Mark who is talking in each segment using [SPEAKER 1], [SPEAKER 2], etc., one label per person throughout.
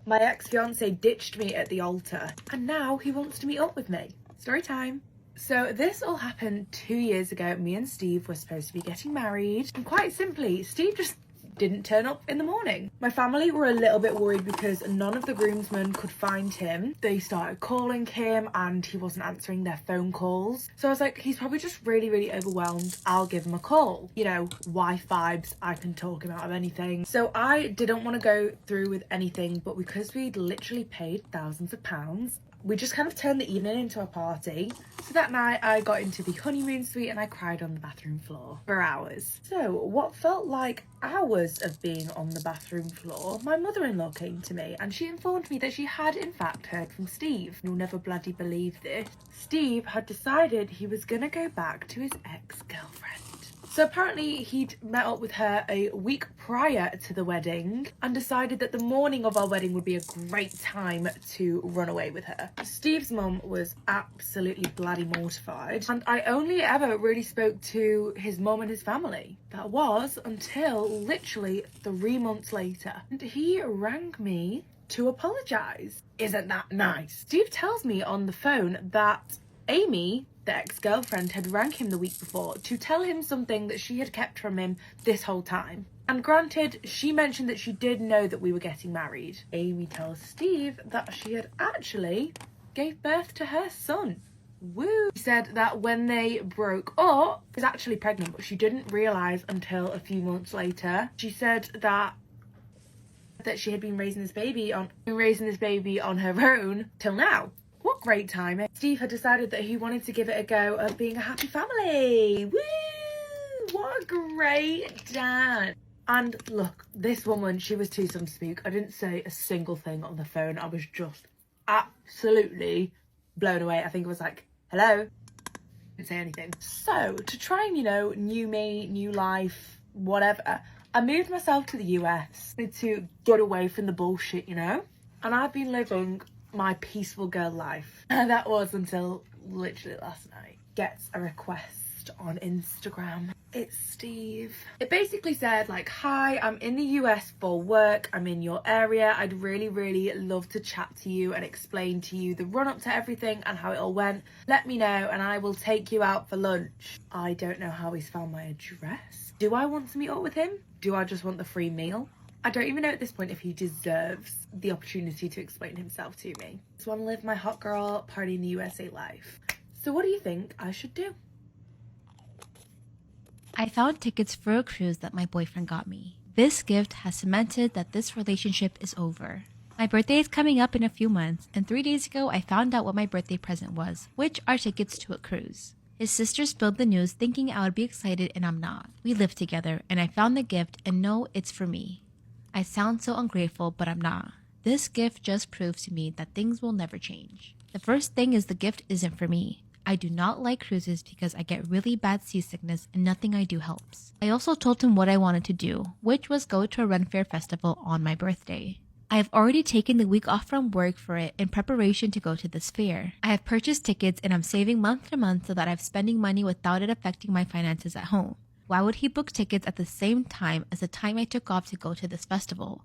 [SPEAKER 1] My ex-fiance ditched me at the altar and now he wants to meet up with me. Story time. So this all happened 2 years ago. Me and Steve were supposed to be getting married, and quite simply, Steve just didn't turn up in the morning. My family were a little bit worried because none of the groomsmen could find him. They started calling him and he wasn't answering their phone calls. So I was like, he's probably just really overwhelmed. I'll give him a call. You know, wife vibes, I can talk him out of anything. So I didn't want to go through with anything, but because we'd literally paid thousands of pounds, we just kind of turned the evening into a party. So that night I got into the honeymoon suite and I cried on the bathroom floor for hours. So what felt like hours of being on the bathroom floor, my mother-in-law came to me and she informed me that she had in fact heard from Steve. You'll never bloody believe this. Steve had decided he was gonna go back to his ex-girlfriend. So apparently he'd met up with her a week prior to the wedding and decided that the morning of our wedding would be a great time to run away with her. Steve's mum was absolutely bloody mortified, and I only ever really spoke to his mum and his family. That was until literally 3 months later, and he rang me to apologise. Isn't that nice? Steve tells me on the phone that Amy, the ex-girlfriend, had rang him the week before to tell him something that she had kept from him this whole time. And granted, she mentioned that she did know that we were getting married. Amy tells Steve that she had actually gave birth to her son. Woo! She said that when they broke up, she was actually pregnant, but she didn't realise until a few months later. She said that she had been raising this baby on her own till now. What great timing. Steve had decided that he wanted to give it a go of being a happy family. Woo! What a great dad. And look, this woman, she was too some spook. I didn't say a single thing on the phone. I was just absolutely blown away. I think it was like, hello? Didn't say anything. So to try and, you know, new me, new life, whatever, I moved myself to the US to get away from the bullshit, you know? And I've been living my peaceful girl life. And that was until literally last night. Gets a request on Instagram. It's Steve. It basically said like, hi, I'm in the US for work. I'm in your area. I'd really love to chat to you and explain to you the run up to everything and how it all went. Let me know and I will take you out for lunch. I don't know how he's found my address. Do I want to meet up with him? Do I just want the free meal? I don't even know at this point if he deserves the opportunity to explain himself to me. I just want to live my hot girl party in the USA life. So what do you think I should do?
[SPEAKER 2] I found tickets for a cruise that my boyfriend got me. This gift has cemented that this relationship is over. My birthday is coming up in a few months, and 3 days ago I found out what my birthday present was, which are tickets to a cruise. His sister spilled the news thinking I would be excited and I'm not. We live together and I found the gift and know it's for me. I sound so ungrateful, but I'm not. This gift just proves to me that things will never change. The first thing is the gift isn't for me. I do not like cruises because I get really bad seasickness and nothing I do helps. I also told him what I wanted to do, which was go to a Ren Fair festival on my birthday. I have already taken the week off from work for it in preparation to go to this fair. I have purchased tickets and I'm saving month to month so that I'm spending money without it affecting my finances at home. Why would he book tickets at the same time as the time I took off to go to this festival?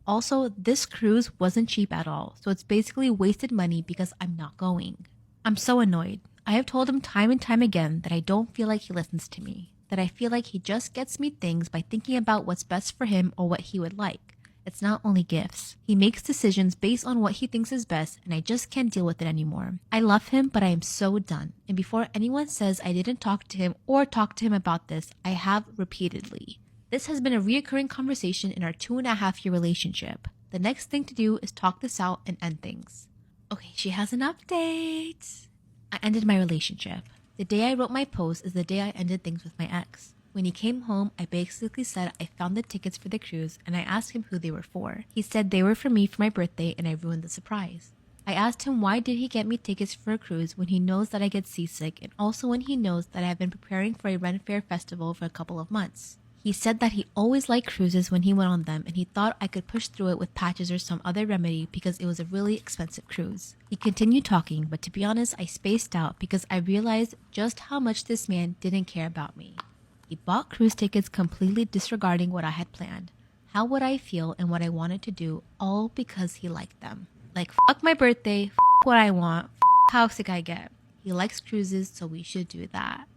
[SPEAKER 2] Also, this cruise wasn't cheap at all, so it's basically wasted money because I'm not going. I'm so annoyed. I have told him time and time again that I don't feel like he listens to me, that I feel like he just gets me things by thinking about what's best for him or what he would like. It's not only gifts. He makes decisions based on what he thinks is best, and I just can't deal with it anymore. I love him, but I am so done. And before anyone says I didn't talk to him or talk to him about this, I have repeatedly. This has been a reoccurring conversation in our 2.5-year relationship. The next thing to do is talk this out and end things. Okay, she has an update. I ended my relationship. The day I wrote my post is the day I ended things with my ex. When he came home, I basically said I found the tickets for the cruise and I asked him who they were for. He said they were for me for my birthday and I ruined the surprise. I asked him why did he get me tickets for a cruise when he knows that I get seasick and also when he knows that I have been preparing for a Ren Fair festival for a couple of months. He said that he always liked cruises when he went on them and he thought I could push through it with patches or some other remedy because it was a really expensive cruise. He continued talking, but to be honest, I spaced out because I realized just how much this man didn't care about me. He bought cruise tickets completely disregarding what I had planned. how would I feel and what I wanted to do, all because he liked them. Like, fuck my birthday, what I want, how sick I get. He likes cruises, so we should do that.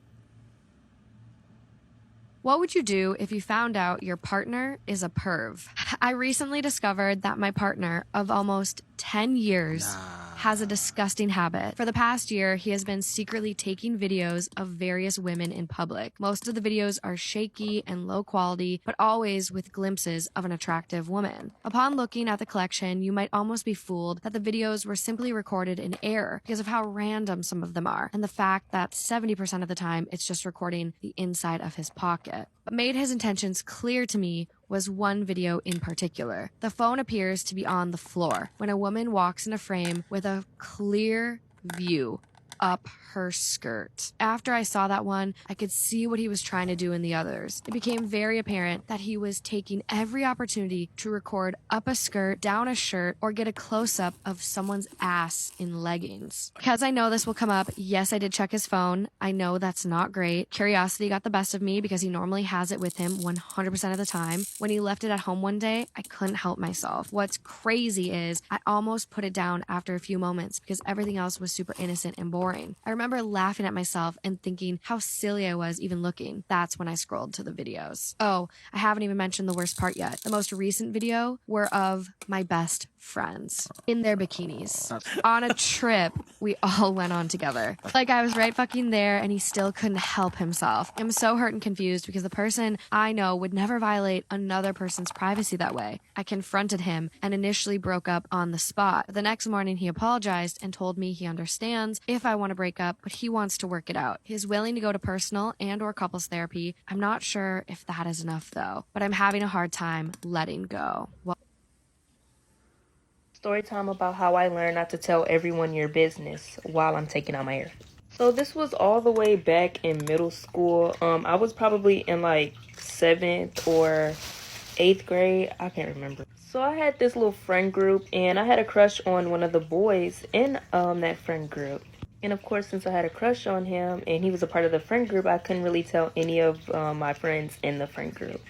[SPEAKER 3] What would you do if you found out your partner is a perv? I recently discovered that my partner of almost 10 years has a disgusting habit. For the past year, he has been secretly taking videos of various women in public. Most of the videos are shaky and low quality, but always with glimpses of an attractive woman. Upon looking at the collection, you might almost be fooled that the videos were simply recorded in error because of how random some of them are, and the fact that 70% of the time it's just recording the inside of his pocket. What made his intentions clear to me was one video in particular. The phone appears to be on the floor when a woman walks in a frame with a clear view up her skirt. After I saw that one, I could see what he was trying to do in the others. It became very apparent that he was taking every opportunity to record up a skirt, down a shirt, or get a close-up of someone's ass in leggings. Because I know this will come up, yes, I did check his phone. I know that's not great. Curiosity got the best of me because he normally has it with him 100% of the time. When he left it at home one day, I couldn't help myself. What's crazy is I almost put it down after a few moments because everything else was super innocent and boring. I remember laughing at myself and thinking how silly I was even looking. That's when I scrolled to the videos. Oh, I haven't even mentioned the worst part yet. The most recent video were of my best friends in their bikinis on a trip we all went on together. Like, I was right fucking there and he still couldn't help himself. I'm so hurt and confused because the person I know would never violate another person's privacy that way. I confronted him and initially broke up on the spot. The next morning he apologized and told me he understands if I want to break up, but he wants to work it out. He's willing to go to personal and or couples therapy. I'm not sure if that is enough though, but I'm having a hard time letting go.
[SPEAKER 4] Story time about how I learned not to tell everyone your business while I'm taking out my hair. So this was all the way back in middle school. I was probably in like 7th or 8th grade. I can't remember. So I had this little friend group and I had a crush on one of the boys in that friend group. And of course, since I had a crush on him and he was a part of the friend group, I couldn't really tell any of my friends in the friend group.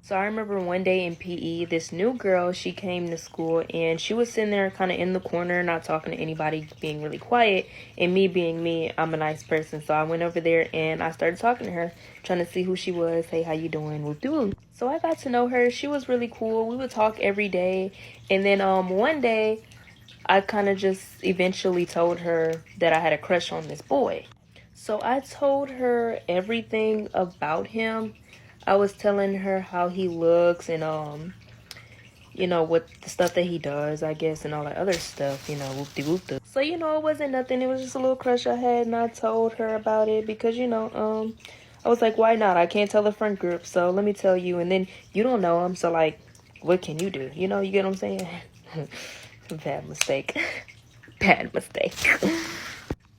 [SPEAKER 4] So I remember one day in PE, this new girl, she came to school and she was sitting there kind of in the corner, not talking to anybody, being really quiet. And me being me, I'm a nice person. So I went over there and I started talking to her, trying to see who she was. Hey, how you doing? Whoop-de-whoop. So I got to know her. She was really cool. We would talk every day. And then one day, I kind of just eventually told her that I had a crush on this boy. So I told her everything about him. I was telling her how he looks and, you know, what the stuff that he does, I guess, and all that other stuff, you know, whoop-de-whoop-de. So, you know, it wasn't nothing. It was just a little crush I had, and I told her about it because, you know, I was like, why not? I can't tell the friend group, so let me tell you. And then you don't know him, so, like, what can you do? You know, you get what I'm saying? Bad mistake. Bad mistake.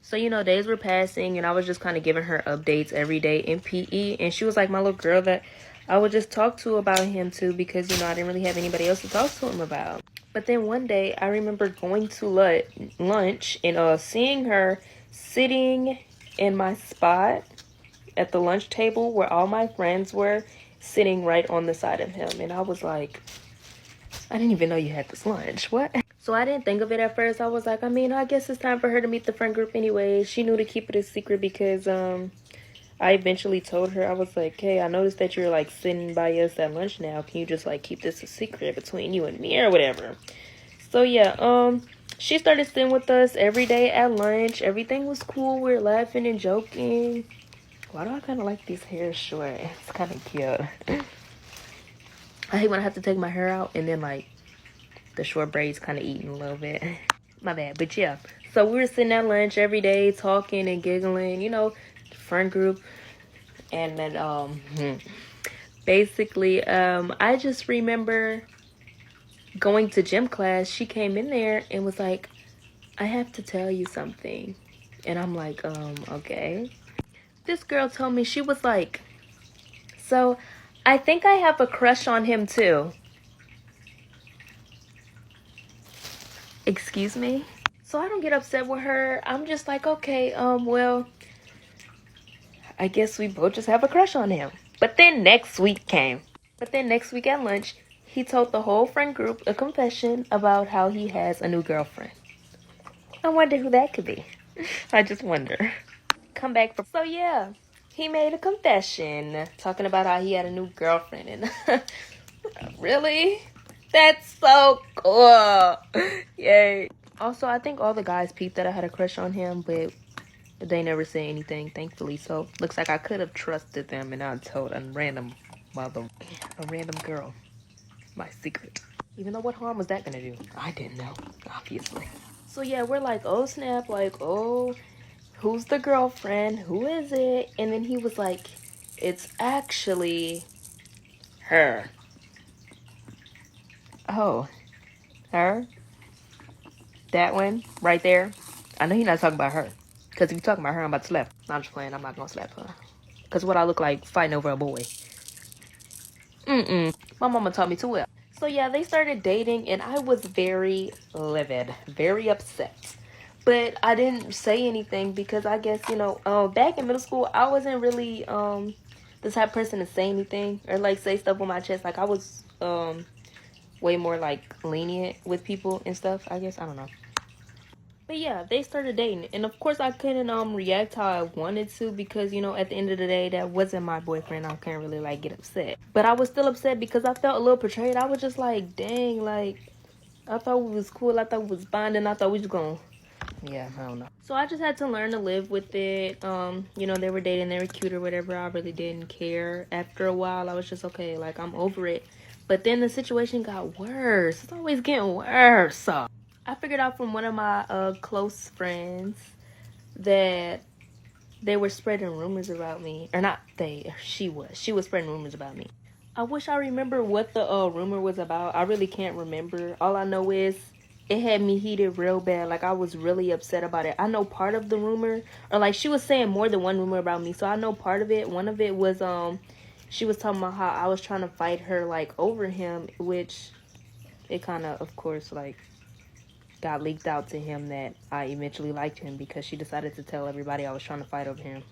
[SPEAKER 4] So, you know, days were passing and I was just kind of giving her updates every day in PE. And she was like my little girl that I would just talk to about him too because, you know, I didn't really have anybody else to talk to him about. But then one day I remember going to lunch and seeing her sitting in my spot at the lunch table where all my friends were sitting right on the side of him. And I was like, I didn't even know you had this lunch. What? So I didn't think of it at first. I was like, I mean, I guess it's time for her to meet the friend group anyway. She knew to keep it a secret because I eventually told her, I was like, hey, I noticed that you're like sitting by us at lunch now. Can you just like keep this a secret between you and me or whatever? So yeah, she started sitting with us every day at lunch. Everything was cool. We were laughing and joking. Why do I kind of like these hair short? It's kind of cute. I hate when I have to take my hair out and then like the short braids kind of eating a little bit. My bad. But yeah, so we were sitting at lunch every day talking and giggling, you know, friend group. And then basically I just remember going to gym class. She came in there and was like, I have to tell you something. And I'm like, okay. This girl told me, she was like, so I think I have a crush on him too. Excuse me? So I don't get upset with her. I'm just like, okay, well, I guess we both just have a crush on him. But then next week came. But then next week at lunch, he told the whole friend group a confession about how he has a new girlfriend. I wonder who that could be. I just wonder. Come back from... So yeah, he made a confession talking about how he had a new girlfriend. And really? That's so cool. Yay. Also, I think all the guys peeped that I had a crush on him, but they never say anything, thankfully. So looks like I could have trusted them and not told a random girl my secret. Even though, what harm was that gonna do? I didn't know, obviously. So yeah, we're like, oh snap, like, oh, who's the girlfriend? Who is it? And then he was like, it's actually her. Oh, her? That one right there? I know you're not talking about her. Because if you're talking about her, I'm about to slap her. No, I'm just playing. I'm not going to slap her. Because what I look like fighting over a boy. My mama taught me too well. So yeah, they started dating and I was very livid. Very upset. But I didn't say anything because I guess, you know, back in middle school, I wasn't really the type of person to say anything. Or like say stuff on my chest. Like I was way more like lenient with people and stuff, I guess. I don't know. But yeah, they started dating. And of course I couldn't react how I wanted to because, you know, at the end of the day, that wasn't my boyfriend. I can't really like get upset. But I was still upset because I felt a little betrayed. I was just like, dang, like, I thought we was cool. I thought we was bonding. I thought we was going, yeah, I don't know. So I just had to learn to live with it. You know, they were dating, they were cute or whatever. I really didn't care. After a while, I was just, okay, like, I'm over it. But then the situation got worse. It's always getting worse. I figured out from one of my close friends that they were spreading rumors about me. Or not they, she was. She was spreading rumors about me. I wish I remember what the rumor was about. I really can't remember. All I know is it had me heated real bad. Like, I was really upset about it. I know part of the rumor. Or, like, she was saying more than one rumor about me. So, I know part of it. One of it was, she was talking about how I was trying to fight her, like, over him. Which, it kind of course, like, got leaked out to him that I eventually liked him because she decided to tell everybody I was trying to fight over him.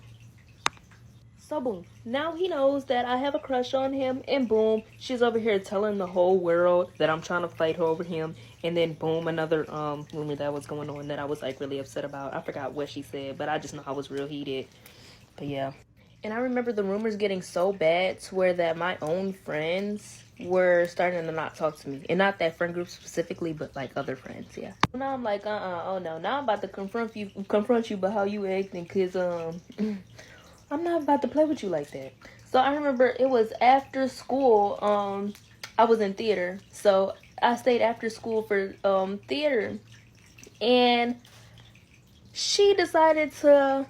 [SPEAKER 4] So boom, now he knows that I have a crush on him, and boom, she's over here telling the whole world that I'm trying to fight over him, and then boom, another rumor that was going on that I was like really upset about. I forgot what she said, but I just know I was real heated. But yeah. And I remember the rumors getting so bad to where that my own friends were starting to not talk to me. And not that friend group specifically, but like other friends, yeah. Now I'm like, oh no, now I'm about to confront you about how you acting, cause I'm not about to play with you like that. So I remember it was after school, I was in theater. So I stayed after school for theater. And she decided to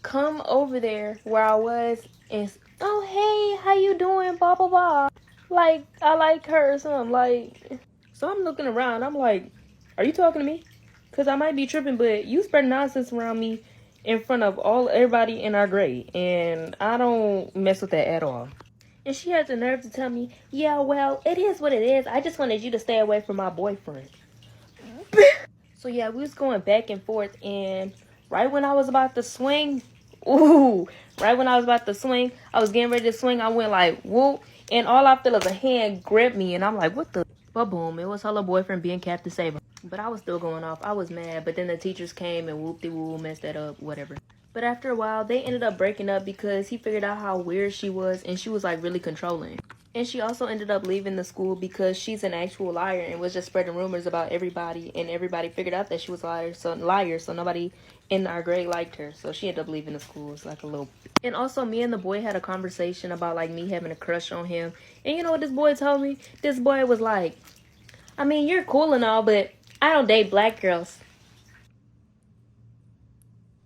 [SPEAKER 4] come over there where I was and, oh hey, how you doing, blah blah blah, like I like her or something. Like, so I'm looking around, I'm like, are you talking to me? Because I might be tripping, but you spread nonsense around me in front of everybody in our grade, and I don't mess with that at all. And she has the nerve to tell me, yeah, well, it is what it is, I just wanted you to stay away from my boyfriend. So yeah, we was going back and forth, and right when I was about to swing, I was getting ready to swing, I went like, whoop, and all I feel is a hand grip me, and I'm like, what the? But boom, it was her little boyfriend being Captain Saber. But I was still going off. I was mad, but then the teachers came and whoop-de-woo, messed that up, whatever. But after a while, they ended up breaking up because he figured out how weird she was, and she was like really controlling. And she also ended up leaving the school because she's an actual liar and was just spreading rumors about everybody, and everybody figured out that she was a liar, so nobody in our grade liked her. So she ended up leaving the school. It's like a little... And also, me and the boy had a conversation about like me having a crush on him. And you know what this boy told me? This boy was like, I mean, you're cool and all, but I don't date black girls.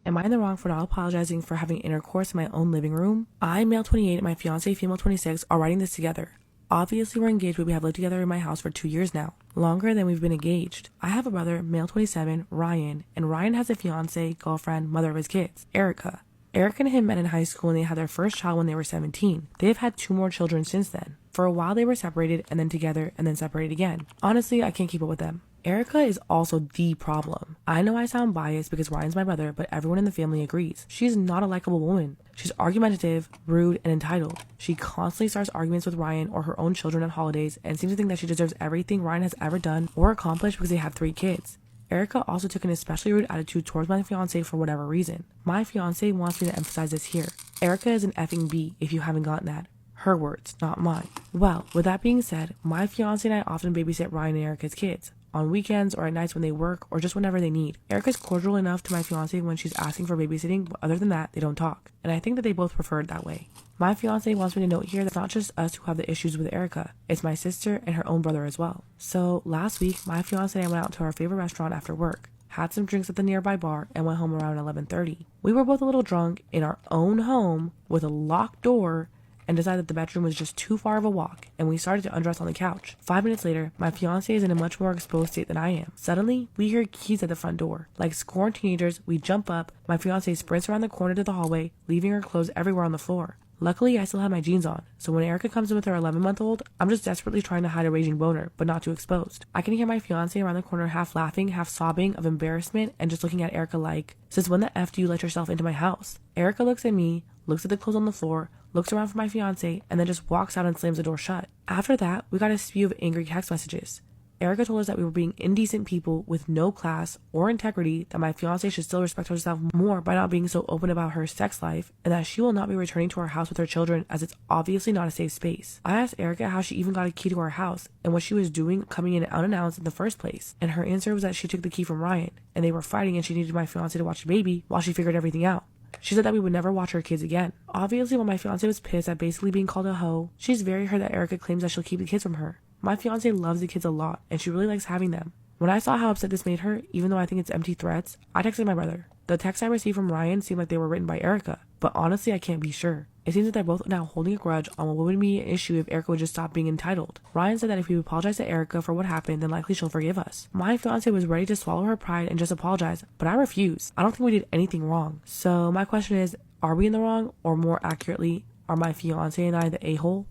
[SPEAKER 5] Am I in the wrong for not apologizing for having intercourse in my own living room? I, male 28, and my fiance, female 26, are writing this together. Obviously, we're engaged, but we have lived together in my house for 2 years now. Longer than we've been engaged. I have a brother, male 27, Ryan, and Ryan has a fiance, girlfriend, mother of his kids, Erica. Erica and him met in high school and they had their first child when they were 17. They have had 2 more children since then. For a while they were separated and then together and then separated again. Honestly, I can't keep up with them. Erica is also the problem. I know I sound biased because Ryan's my brother, but everyone in the family agrees. She's not a likable woman. She's argumentative, rude, and entitled. She constantly starts arguments with Ryan or her own children at holidays and seems to think that she deserves everything Ryan has ever done or accomplished because they have 3 kids. Erica also took an especially rude attitude towards my fiance for whatever reason. My fiance wants me to emphasize this here. Erica is an effing B if you haven't gotten that. Her words, not mine. Well, with that being said, my fiance and I often babysit Ryan and Erica's kids. On weekends or at nights when they work or just whenever they need. Erica's cordial enough to my fiance when she's asking for babysitting, but other than that, they don't talk. And I think that they both prefer it that way. My fiance wants me to note here that it's not just us who have the issues with Erica. It's my sister and her own brother as well. So last week, my fiance and I went out to our favorite restaurant after work, had some drinks at the nearby bar, and went home around 11:30. We were both a little drunk in our own home with a locked door and decided that the bedroom was just too far of a walk, and we started to undress on the couch. 5 minutes later, my fiance is in a much more exposed state than I am. Suddenly, we hear keys at the front door. Like scorned teenagers, we jump up. My fiance sprints around the corner to the hallway, leaving her clothes everywhere on the floor. Luckily, I still have my jeans on, so when Erica comes in with her 11-month-old, I'm just desperately trying to hide a raging boner, but not too exposed. I can hear my fiance around the corner half laughing, half sobbing of embarrassment, and just looking at Erica like, "Since when the F do you let yourself into my house?" Erica looks at me, looks at the clothes on the floor, looks around for my fiance, and then just walks out and slams the door shut. After that, we got a spew of angry text messages. Erica told us that we were being indecent people with no class or integrity, that my fiance should still respect herself more by not being so open about her sex life, and that she will not be returning to our house with her children as it's obviously not a safe space. I asked Erica how she even got a key to our house and what she was doing coming in unannounced in the first place, and her answer was that she took the key from Ryan, and they were fighting and she needed my fiance to watch the baby while she figured everything out. She said that we would never watch her kids again. Obviously, when my fiance was pissed at basically being called a hoe, she's very hurt that Erica claims that she'll keep the kids from her. My fiance loves the kids a lot, and she really likes having them. When I saw how upset this made her, even though I think it's empty threats, I texted my brother. The texts I received from Ryan seemed like they were written by Erica, but honestly, I can't be sure. It seems that they're both now holding a grudge on what would be an issue if Erica would just stop being entitled. Ryan said that if we apologize to Erica for what happened, then likely she'll forgive us. My fiance was ready to swallow her pride and just apologize, but I refuse. I don't think we did anything wrong. So my question is, are we in the wrong, or more accurately, are my fiance and I the a-hole?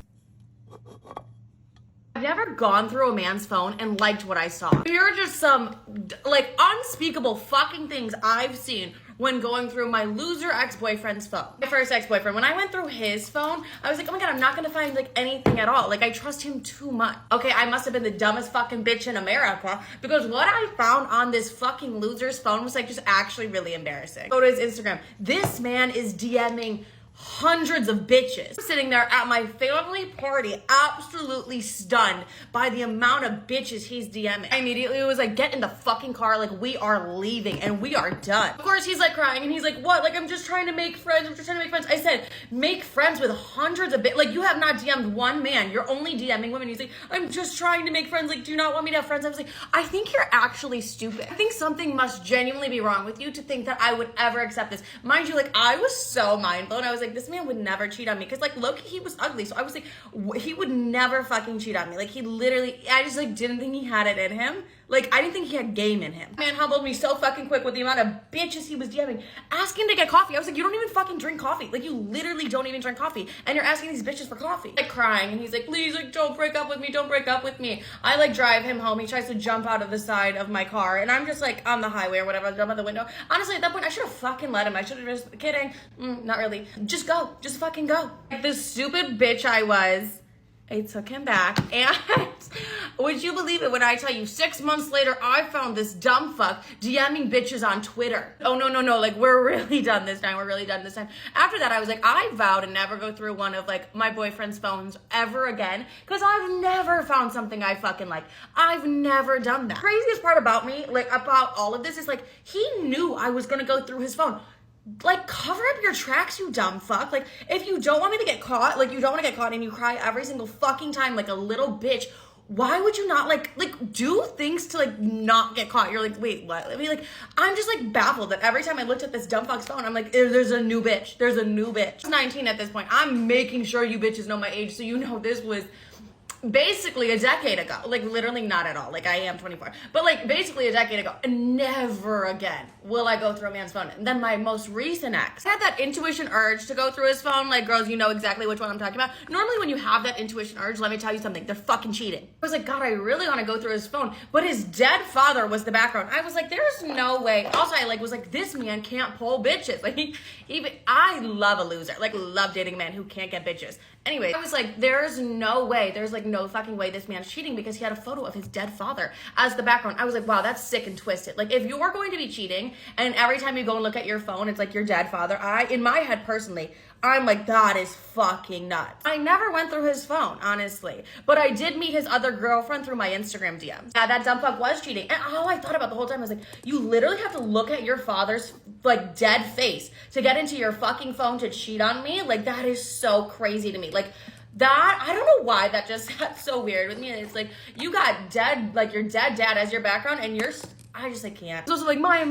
[SPEAKER 6] I've never gone through a man's phone and liked what I saw. Here are just some, like, unspeakable fucking things I've seen when going through my loser ex-boyfriend's phone. My first ex-boyfriend, when I went through his phone, I was like, oh my God, I'm not gonna find, like, anything at all. Like, I trust him too much. Okay, I must have been the dumbest fucking bitch in America, because what I found on this fucking loser's phone was, like, just actually really embarrassing. Go to his Instagram. This man is DMing hundreds of bitches. I'm sitting there at my family party, absolutely stunned by the amount of bitches he's DMing. I immediately was like, get in the fucking car, like, we are leaving and we are done. Of course, he's like crying and he's like, what? Like, I'm just trying to make friends. I'm just trying to make friends. I said, make friends with hundreds of bitches. Like, you have not DM'd one man. You're only DMing women. He's like, I'm just trying to make friends. Like, do you not want me to have friends? I was like, I think you're actually stupid. I think something must genuinely be wrong with you to think that I would ever accept this. Mind you, like, I was so mind blown. I was like, this man would never cheat on me, because like low-key he was ugly, so I was like, he would never fucking cheat on me. Like, he literally, I just like didn't think he had it in him. Like, I didn't think he had game in him. Man humbled me so fucking quick with the amount of bitches he was DMing, asking to get coffee. I was like, you don't even fucking drink coffee. Like, you literally don't even drink coffee, and you're asking these bitches for coffee. Like, crying, and he's like, please, like, don't break up with me, don't break up with me. I like drive him home. He tries to jump out of the side of my car, and I'm just like on the highway or whatever, I jump out the window. Honestly, at that point, I should have fucking let him. I should have just, kidding, not really. Just go, just fucking go. Like the stupid bitch I was, I took him back, and would you believe it when I tell you 6 months later, I found this dumb fuck DMing bitches on Twitter. Oh, no, like, we're really done this time, After that, I was like, I vow to never go through one of, like, my boyfriend's phones ever again, because I've never found something I fucking like. I've never done that. Craziest part about me, like, about all of this is, like, he knew I was gonna go through his phone. Like, cover up your tracks, you dumb fuck. Like, if you don't want me to get caught, like, you don't want to get caught and you cry every single fucking time like a little bitch, why would you not, like, do things to, like, not get caught? You're like, wait, what? I mean, like, I'm just, like, baffled that every time I looked at this dumb fuck's phone, I'm like, there's a new bitch. There's a new bitch. I was 19 at this point. I'm making sure you bitches know my age, so you know this was basically a decade ago. Like, literally not at all. Like, I am 24. But, like, basically a decade ago. And never again will I go through a man's phone. And then my most recent ex had that intuition urge to go through his phone. Like, girls, you know exactly which one I'm talking about. Normally when you have that intuition urge, let me tell you something, they're fucking cheating. I was like, God, I really want to go through his phone. But his dead father was the background. I was like, there's no way. Also, I, like, was like, this man can't pull bitches. Like, even, I love a loser. Like, love dating a man who can't get bitches. Anyway, I was like, there's no way. There's, like, no fucking way this man's cheating because he had a photo of his dead father as the background. I was like, wow, that's sick and twisted. Like, if you're going to be cheating and every time you go and look at your phone, it's like your dead father, in my head personally, I'm like, that is fucking nuts. I never went through his phone, honestly. But I did meet his other girlfriend through my Instagram DMs. Yeah, that dumb fuck was cheating. And all I thought about the whole time was like, you literally have to look at your father's, like, dead face to get into your fucking phone to cheat on me? Like, that is so crazy to me. Like, that, I don't know why that just got so weird with me. And it's like, you got dead, like, your dead dad as your background and I just, like, can't. It's also like, my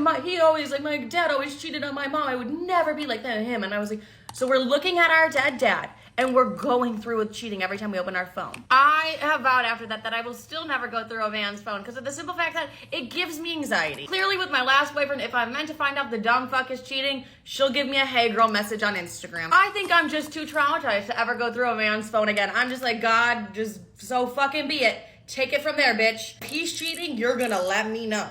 [SPEAKER 6] dad always cheated on my mom. I would never be like that to him. And I was like, so we're looking at our dead dad and we're going through with cheating every time we open our phone. I have vowed after that I will still never go through a man's phone because of the simple fact that it gives me anxiety. Clearly with my last boyfriend, if I'm meant to find out the dumb fuck is cheating, she'll give me a hey girl message on Instagram. I think I'm just too traumatized to ever go through a man's phone again. I'm just like, God, just so fucking be it. Take it from there, bitch. If he's cheating, you're gonna let me know.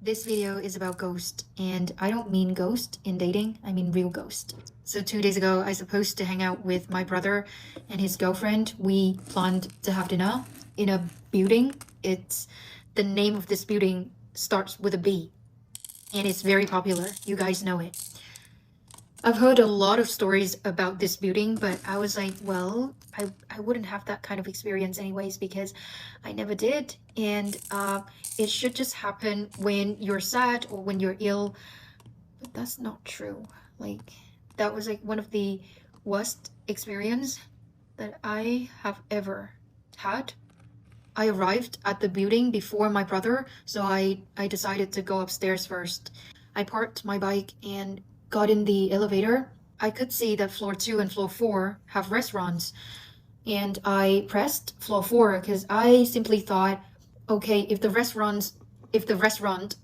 [SPEAKER 7] This video is about ghost, and I don't mean ghost in dating, I mean real ghost. So 2 days ago, I was supposed to hang out with my brother and his girlfriend. We planned to have dinner in a building. The name of this building starts with a B, and it's very popular. You guys know it. I've heard a lot of stories about this building, but I was like, well, I wouldn't have that kind of experience anyways because I never did. And it should just happen when you're sad or when you're ill. But that's not true. Like, that was like one of the worst experience that I have ever had. I arrived at the building before my brother, so I decided to go upstairs first. I parked my bike and got in the elevator. I could see that floor 2 and floor 4 have restaurants. And I pressed floor 4 because I simply thought, okay, if the restaurant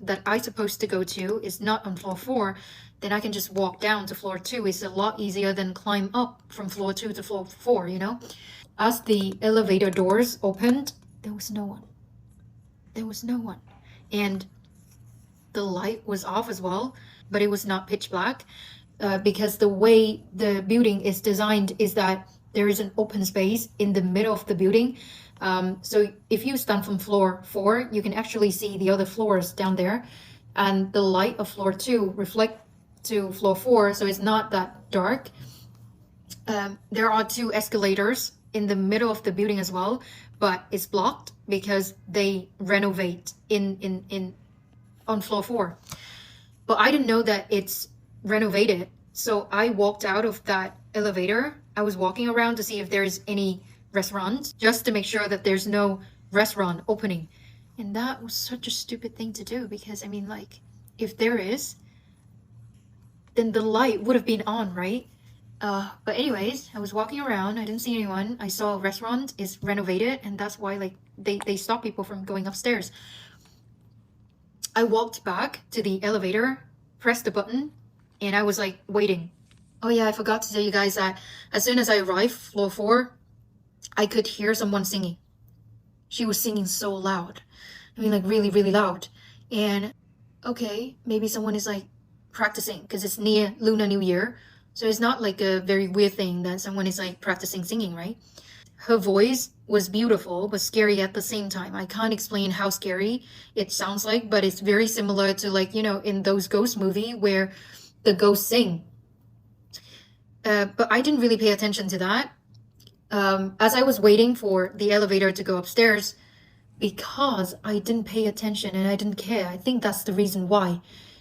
[SPEAKER 7] that I'm supposed to go to is not on floor 4, then I can just walk down to floor 2. It's a lot easier than climb up from floor 2 to floor 4, you know? As the elevator doors opened, there was no one. There was no one. And the light was off as well, but it was not pitch black because the way the building is designed is that there is an open space in the middle of the building. So if you stand from floor 4, you can actually see the other floors down there. And the light of floor 2 reflect to floor 4, so it's not that dark. There are 2 escalators in the middle of the building as well, but it's blocked because they renovate on floor 4. But I didn't know that it's renovated. So I walked out of that elevator. I was walking around to see if there's any restaurants, just to make sure that there's no restaurant opening. And that was such a stupid thing to do because, I mean, like, if there is, then the light would have been on, right? But anyways, I was walking around. I didn't see anyone. I saw a restaurant is renovated, and that's why, like, they stop people from going upstairs. I walked back to the elevator, pressed the button, and I was like waiting. Oh yeah, I forgot to tell you guys that as soon as I arrived, floor 4, I could hear someone singing. She was singing so loud. I mean, like, really, really loud. And okay, maybe someone is like practicing because it's near Lunar New Year. So it's not like a very weird thing that someone is like practicing singing, right? Her voice was beautiful, but scary at the same time. I can't explain how scary it sounds like, but it's very similar to, like, you know, in those ghost movies where the ghosts sing. But I didn't really pay attention to that. As I was waiting for the elevator to go upstairs, because I didn't pay attention and I didn't care, I think that's the reason why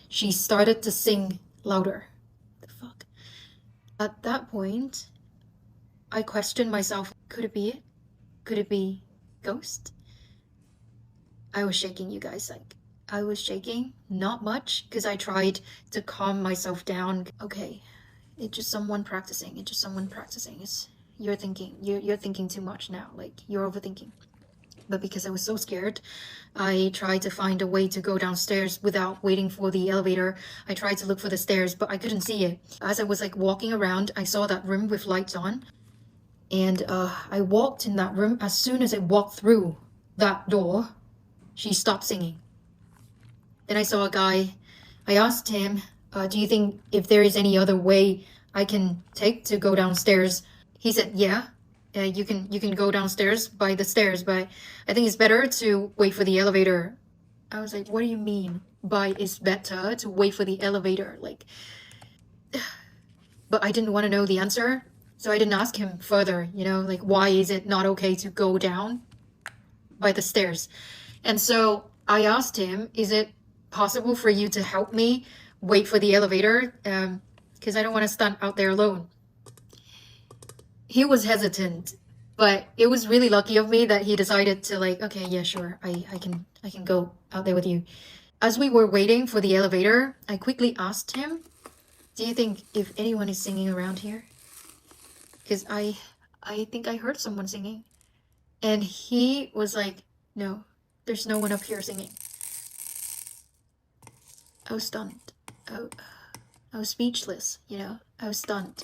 [SPEAKER 7] she started to sing louder. The fuck? At that point, I questioned myself, could it be it? Could it be ghost? I was shaking, you guys. Like, I was shaking, not much, because I tried to calm myself down. Okay, it's just someone practicing. It's just someone practicing. It's, you're thinking too much now. Like, you're overthinking. But because I was so scared, I tried to find a way to go downstairs without waiting for the elevator. I tried to look for the stairs, but I couldn't see it. As I was like walking around, I saw that room with lights on. And I walked in that room. As soon as I walked through that door, she stopped singing. Then I saw a guy. I asked him, do you think if there is any other way I can take to go downstairs? He said, yeah. You can go downstairs by the stairs, but I think it's better to wait for the elevator. I was like, what do you mean by it's better to wait for the elevator? Like, but I didn't want to know the answer, so I didn't ask him further, you know, like, why is it not okay to go down by the stairs? And so I asked him, is it possible for you to help me wait for the elevator? Because I don't want to stand out there alone. He was hesitant, but it was really lucky of me that he decided to, like, okay, yeah, sure, I can go out there with you. As we were waiting for the elevator, I quickly asked him, do you think if anyone is singing around here? Because I think I heard someone singing. And he was like, no, there's no one up here singing. I was stunned. I was speechless, you know, I was stunned.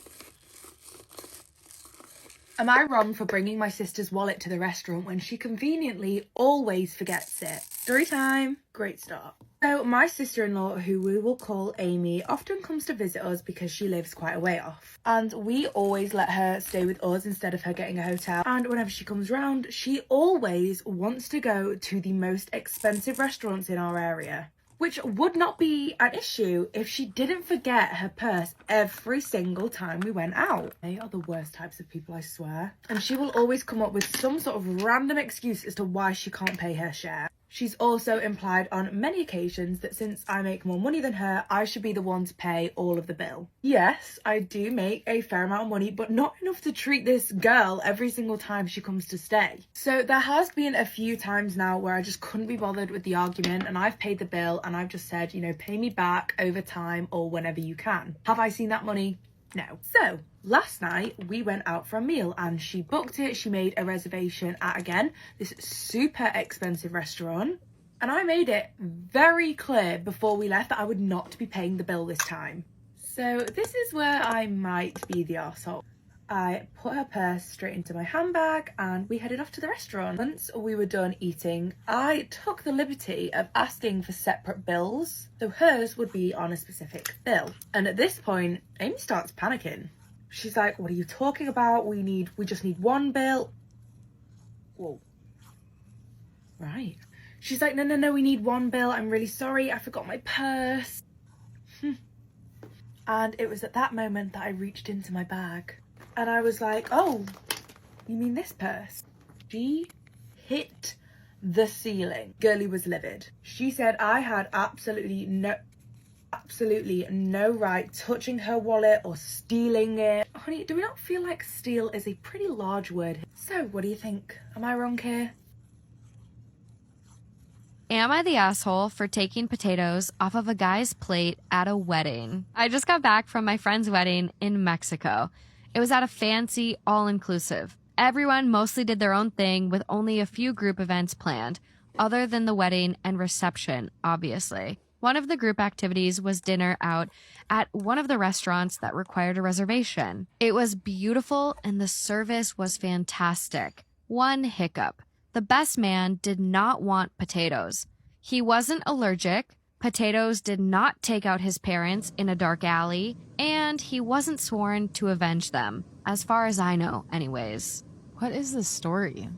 [SPEAKER 1] Am I wrong for bringing my sister's wallet to the restaurant when she conveniently always forgets it? Story time. Great start. So my sister-in-law, who we will call Amy, often comes to visit us because she lives quite a way off. And we always let her stay with us instead of her getting a hotel. And whenever she comes round, she always wants to go to the most expensive restaurants in our area, which would not be an issue if she didn't forget her purse every single time we went out. They are the worst types of people, I swear. And she will always come up with some sort of random excuse as to why she can't pay her share. She's also implied on many occasions that since I make more money than her, I should be the one to pay all of the bill. Yes, I do make a fair amount of money, but not enough to treat this girl every single time she comes to stay. So there has been a few times now where I just couldn't be bothered with the argument and I've paid the bill and I've just said, you know, pay me back over time or whenever you can. Have I seen that money? No. So last night we went out for a meal and she booked it. She made a reservation at, again, this super expensive restaurant. And I made it very clear before we left that I would not be paying the bill this time. So this is where I might be the arsehole. I put her purse straight into my handbag and we headed off to the restaurant. Once we were done eating, I took the liberty of asking for separate bills, so hers would be on a specific bill. And at this point, Amy starts panicking. She's like, what are you talking about? We just need one bill. Whoa. Right. She's like, no, we need one bill. I'm really sorry, I forgot my purse. And it was at that moment that I reached into my bag. And I was like, oh, you mean this purse? She hit the ceiling. Girlie was livid. She said I had absolutely no right touching her wallet or stealing it. Honey, do we not feel like steal is a pretty large word? So what do you think? Am I wrong here?
[SPEAKER 3] Am I the asshole for taking potatoes off of a guy's plate at a wedding? I just got back from my friend's wedding in Mexico. It was at a fancy all-inclusive. Everyone mostly did their own thing with only a few group events planned, other than the wedding and reception, obviously. One of the group activities was dinner out at one of the restaurants that required a reservation. It was beautiful and the service was fantastic. One hiccup. The best man did not want potatoes. He wasn't allergic. Potatoes did not take out his parents in a dark alley, and he wasn't sworn to avenge them, as far as I know, anyways.
[SPEAKER 8] What is the story?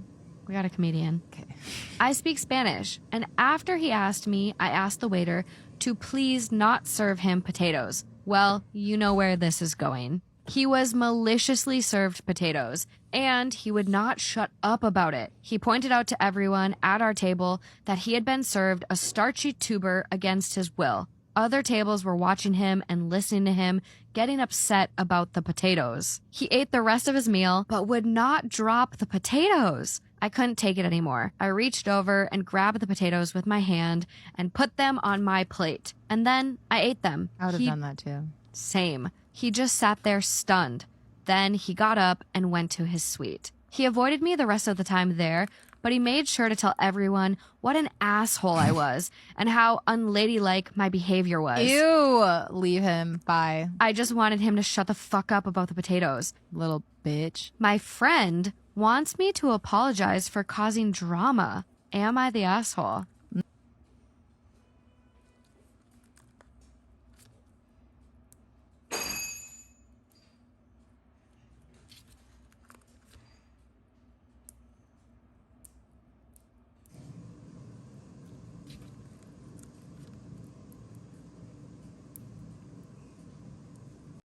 [SPEAKER 3] We got a comedian.
[SPEAKER 8] Okay.
[SPEAKER 3] I speak Spanish, and after he asked me, I asked the waiter to please not serve him potatoes. Well, you know where this is going. He was maliciously served potatoes, and he would not shut up about it. He pointed out to everyone at our table that he had been served a starchy tuber against his will. Other tables were watching him and listening to him, getting upset about the potatoes. He ate the rest of his meal, but would not drop the potatoes. I couldn't take it anymore. I reached over and grabbed the potatoes with my hand and put them on my plate. And then I ate them.
[SPEAKER 8] I would have done that too.
[SPEAKER 3] Same. He just sat there stunned. Then he got up and went to his suite. He avoided me the rest of the time there, but he made sure to tell everyone what an asshole I was and how unladylike my behavior was.
[SPEAKER 8] Ew. Leave him. Bye.
[SPEAKER 3] I just wanted him to shut the fuck up about the potatoes.
[SPEAKER 8] Little bitch.
[SPEAKER 3] My friend wants me to apologize for causing drama. Am I the asshole?